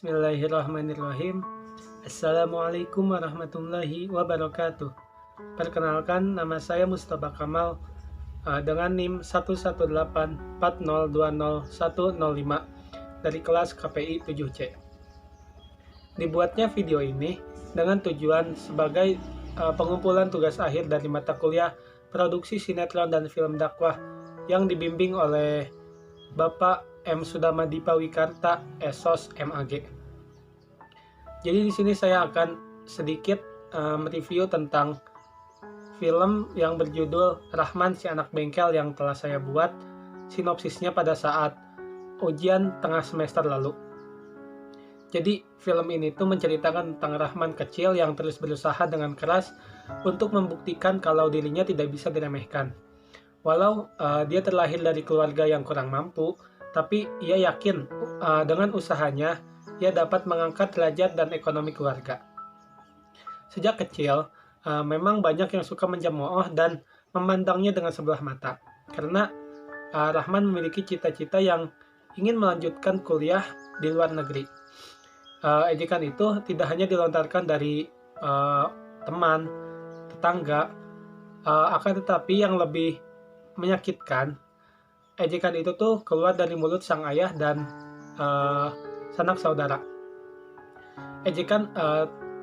Bismillahirrahmanirrahim. Assalamualaikum warahmatullahi wabarakatuh. Perkenalkan, nama saya Mustafa Kamal dengan NIM 11840201005 dari kelas KPI 7C. Dibuatnya video ini dengan tujuan sebagai pengumpulan tugas akhir dari mata kuliah Produksi Sinetron dan Film Dakwah yang dibimbing oleh Bapak M. Sudamadipa Wikarta, Esos MAG. Jadi di sini saya akan sedikit mereview tentang film yang berjudul Rahman si Anak Bengkel yang telah saya buat sinopsisnya pada saat ujian tengah semester lalu. Jadi film ini tuh menceritakan tentang Rahman kecil yang terus berusaha dengan keras untuk membuktikan kalau dirinya tidak bisa diremehkan. Walau dia terlahir dari keluarga yang kurang mampu, tapi ia yakin dengan usahanya ia dapat mengangkat derajat dan ekonomi keluarga. Sejak kecil, memang banyak yang suka mencemooh dan memandangnya dengan sebelah mata, karena Rahman memiliki cita-cita yang ingin melanjutkan kuliah di luar negeri. Ejekan itu tidak hanya dilontarkan dari teman, tetangga, akan tetapi yang lebih menyakitkan, ejekan itu tuh keluar dari mulut sang ayah dan sanak saudara. Ejekan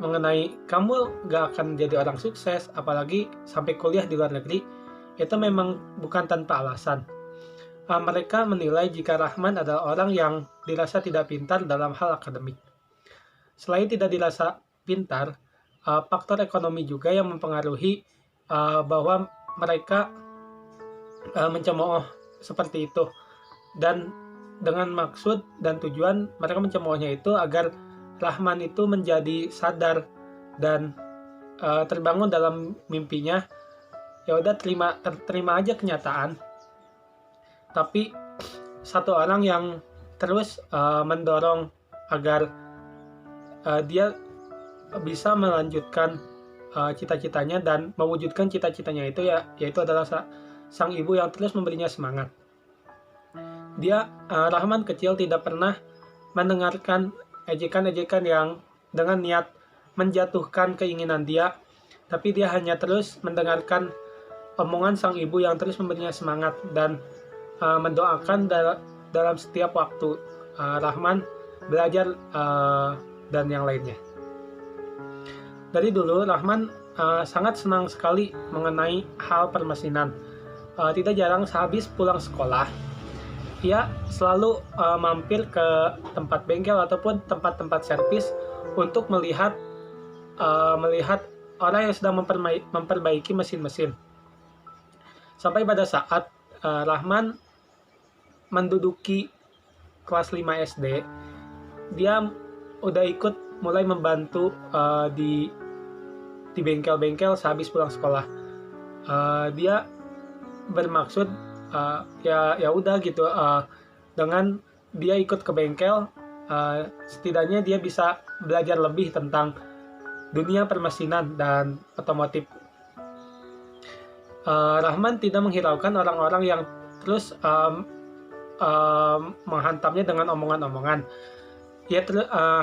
mengenai kamu gak akan jadi orang sukses, apalagi sampai kuliah di luar negeri, itu memang bukan tanpa alasan. Mereka menilai jika Rahman adalah orang yang dirasa tidak pintar dalam hal akademik. Selain tidak dirasa pintar, faktor ekonomi juga yang mempengaruhi bahwa mereka mencemooh seperti itu, dan dengan maksud dan tujuan mereka mencemoohnya itu agar Rahman itu menjadi sadar dan terbangun dalam mimpinya. Ya udah, terima aja kenyataan. Tapi satu orang yang terus mendorong agar dia bisa melanjutkan cita-citanya dan mewujudkan cita-citanya itu yaitu adalah sang ibu yang terus memberinya semangat. Rahman kecil tidak pernah mendengarkan ejekan-ejekan yang dengan niat menjatuhkan keinginan dia, tapi dia hanya terus mendengarkan omongan sang ibu yang terus memberinya semangat dan mendoakan dalam setiap waktu Rahman belajar dan yang lainnya. Dari dulu Rahman sangat senang sekali mengenai hal permesinan. Tidak jarang sehabis pulang sekolah, ia selalu mampir ke tempat bengkel ataupun tempat-tempat servis untuk melihat orang yang sedang memperbaiki mesin-mesin. Sampai pada saat Rahman menduduki kelas 5 SD, dia udah ikut mulai membantu di bengkel-bengkel sehabis pulang sekolah. Dia bermaksud ya udah gitu, dengan dia ikut ke bengkel, setidaknya dia bisa belajar lebih tentang dunia permesinan dan otomotif. Rahman tidak menghiraukan orang-orang yang terus menghantamnya dengan omongan-omongan. Ia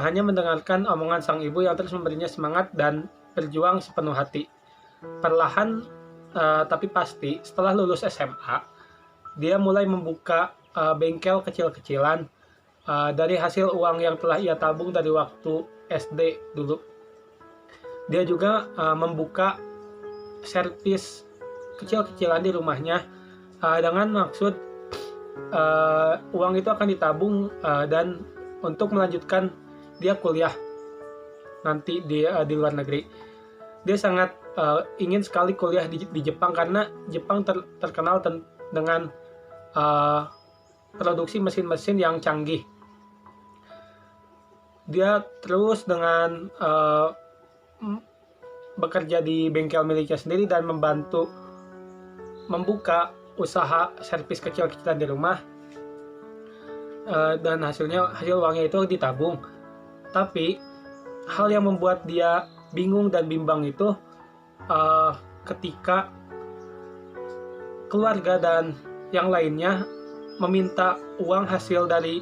hanya mendengarkan omongan sang ibu yang terus memberinya semangat dan berjuang sepenuh hati. Perlahan tapi pasti setelah lulus SMA, dia mulai membuka bengkel kecil-kecilan dari hasil uang yang telah ia tabung dari waktu SD dulu. Dia juga membuka servis kecil-kecilan di rumahnya dengan maksud uang itu akan ditabung dan untuk melanjutkan dia kuliah nanti di luar negeri. Dia sangat ingin sekali kuliah di Jepang karena Jepang terkenal dengan produksi mesin-mesin yang canggih. Dia terus dengan bekerja di bengkel miliknya sendiri dan membantu membuka usaha servis kecil-kecilan di rumah, dan hasil uangnya itu ditabung. Tapi hal yang membuat dia bingung dan bimbang itu ketika keluarga dan yang lainnya meminta uang hasil dari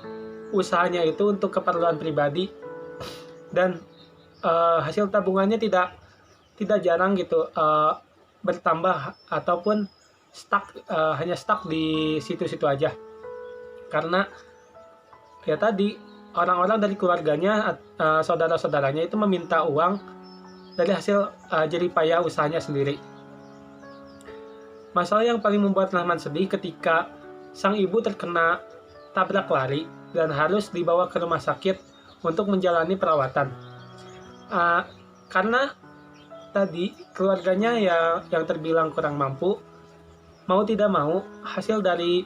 usahanya itu untuk keperluan pribadi dan hasil tabungannya tidak jarang gitu bertambah ataupun hanya stuck di situ-situ aja, karena ya tadi orang-orang dari keluarganya, saudara-saudaranya itu meminta uang dari hasil jerih payah usahanya sendiri. Masalah yang paling membuat Rahman sedih ketika sang ibu terkena tabrak lari dan harus dibawa ke rumah sakit untuk menjalani perawatan. Karena tadi keluarganya yang terbilang kurang mampu, mau tidak mau hasil dari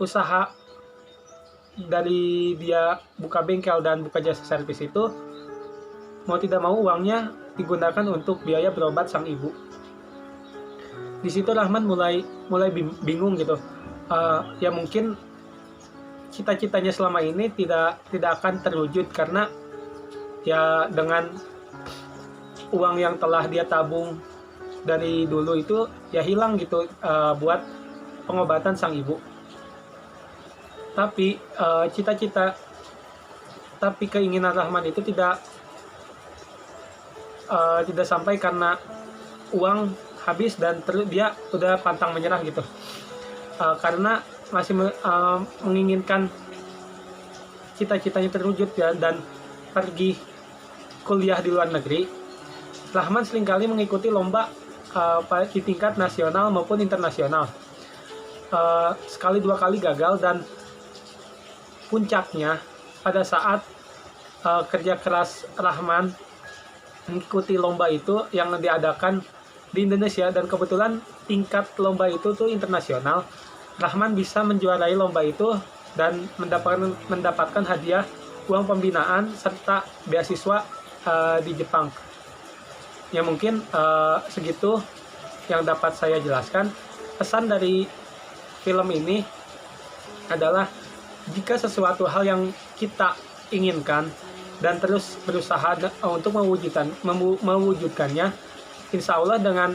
usaha dari dia buka bengkel dan buka jasa servis itu, mau tidak mau uangnya digunakan untuk biaya berobat sang ibu. Di situ Rahman mulai bingung gitu. Ya mungkin cita-citanya selama ini tidak akan terwujud, karena ya dengan uang yang telah dia tabung dari dulu itu ya hilang gitu buat pengobatan sang ibu. Tapi tapi keinginan Rahman itu tidak sampai karena uang habis dan dia udah pantang menyerah gitu. Karena masih menginginkan cita-citanya terwujud ya, dan pergi kuliah di luar negeri. Rahman seringkali mengikuti lomba di tingkat nasional maupun internasional. Sekali dua kali gagal, dan puncaknya pada saat kerja keras Rahman mengikuti lomba itu yang diadakan di Indonesia, dan kebetulan tingkat lomba itu tuh internasional. Rahman bisa menjuarai lomba itu dan mendapatkan hadiah uang pembinaan serta beasiswa di Jepang. Ya mungkin segitu yang dapat saya jelaskan. Pesan dari film ini adalah jika sesuatu hal yang kita inginkan dan terus berusaha untuk mewujudkannya, insya Allah dengan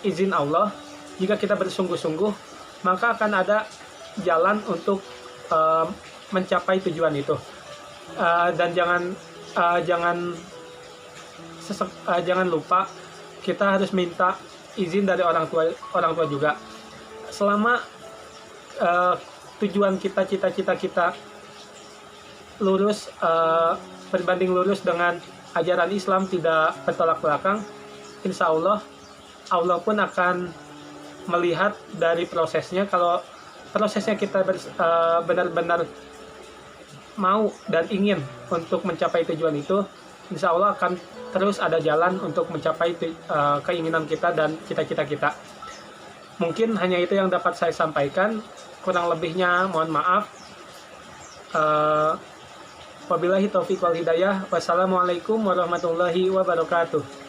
izin Allah, jika kita bersungguh-sungguh, maka akan ada jalan untuk mencapai tujuan itu. Dan jangan lupa kita harus minta izin dari orang tua juga. Selama tujuan kita, cita-cita kita lurus, berbanding lurus dengan ajaran Islam, tidak bertolak belakang, insya Allah pun akan melihat dari prosesnya. Kalau prosesnya kita benar-benar mau dan ingin untuk mencapai tujuan itu, insya Allah akan terus ada jalan untuk mencapai keinginan kita dan cita-cita kita. Mungkin hanya itu yang dapat saya sampaikan. Kurang lebihnya mohon maaf. Wabillahi taufiq wal hidayah. Wassalamualaikum warahmatullahi wabarakatuh.